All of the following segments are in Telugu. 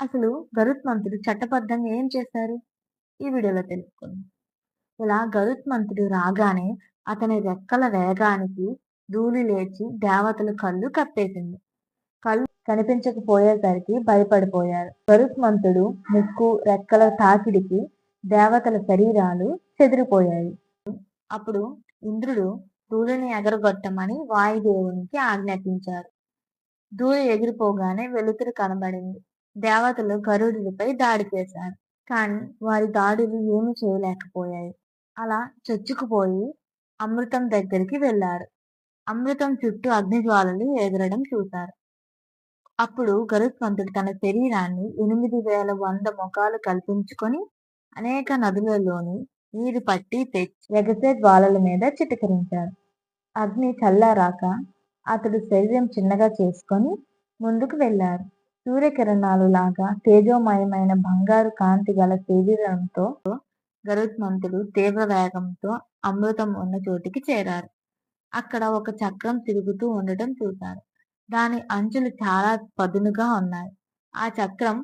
అసలు గరుత్మంతుడు చట్టబద్ధంగా ఏం చేశారు? ఈ వీడియోలో తెలుసుకుందాం. ఇలా గరుత్మంతుడు రాగానే అతని రెక్కల వేగానికి ధూళి లేచి దేవతల కళ్ళు కప్పేసింది. కళ్ళు కనిపించకపోయేసరికి భయపడిపోయారు. గరుత్మంతుడు ముక్కు, రెక్కల తాకిడికి దేవతల శరీరాలు చెదిరిపోయాయి. అప్పుడు ఇంద్రుడు ధూళిని ఎగరగొట్టమని వాయుదేవునికి ఆజ్ఞాపించారు. ధూళి ఎగిరిపోగానే వెలుతురు కనబడింది. దేవతలు గరుడుపై దాడి చేశారు. కానీ వారి దాడులు ఏమీ చేయలేకపోయాయి. అలా చొచ్చుకుపోయి అమృతం దగ్గరికి వెళ్లారు. అమృతం చుట్టూ అగ్నిజ్వాలలు ఎగరడం చూశారు. అప్పుడు గరుత్మంతుడు తన శరీరాన్ని 8,100 ముఖాలు కల్పించుకొని అనేక నదులలోని నీరు పట్టి తెచ్చి ఎగసే జ్వాలల మీద చిటకరించాడు. అగ్ని చల్లారాక అతడు శరీరం చిన్నగా చేసుకొని ముందుకు వెళ్లారు. సూర్యకిరణాలు లాగా తేజోమయమైన బంగారు కాంతి గల శరీరంతో గరుత్మంతుడు తీవ్ర వేగంతో అమృతం ఉన్న చోటికి చేరారు. అక్కడ ఒక చక్రం తిరుగుతూ ఉండటం చూశారు. దాని అంచులు చాలా పదునుగా ఉన్నాయి. ఆ చక్రం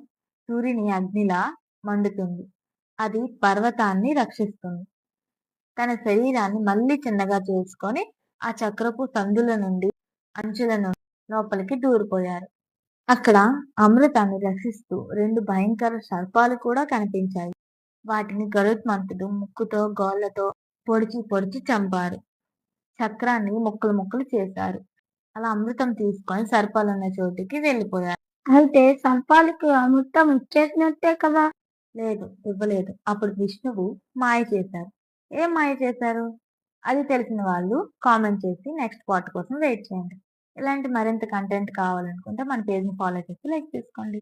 సూర్యుని అగ్నిలా మండుతుంది. అది పర్వతాన్ని రక్షిస్తుంది. తన శరీరాన్ని మళ్ళీ చిన్నగా చేసుకొని ఆ చక్రపు సందుల నుండి అంచుల నుండి లోపలికి దూరిపోయారు. అక్కడ అమృతాన్ని రక్షిస్తూ 2 భయంకర సర్పాలు కూడా కనిపించాయి. వాటిని గరుత్మంతుడు ముక్కుతో గోళ్లతో పొడిచి పొడిచి చంపారు. చక్రాన్ని ముక్కలు ముక్కలు చేశారు. అలా అమృతం తీసుకొని సర్పాలున్న చోటికి వెళ్ళిపోయారు. అయితే సర్పాలకు అమృతం ఇచ్చేసినట్టే కదా? లేదు, ఇవ్వలేదు. అప్పుడు విష్ణువు మాయ చేశారు. ఏం మాయ చేశారు? అది తెలిసిన వాళ్ళు కామెంట్ చేసి నెక్స్ట్ పార్ట్ కోసం వెయిట్ చేయండి. ఇలాంటి మరింత కంటెంట్ కావాలనుకుంటే మన పేజ్ని ఫాలో చేసి లైక్ చేసుకోండి.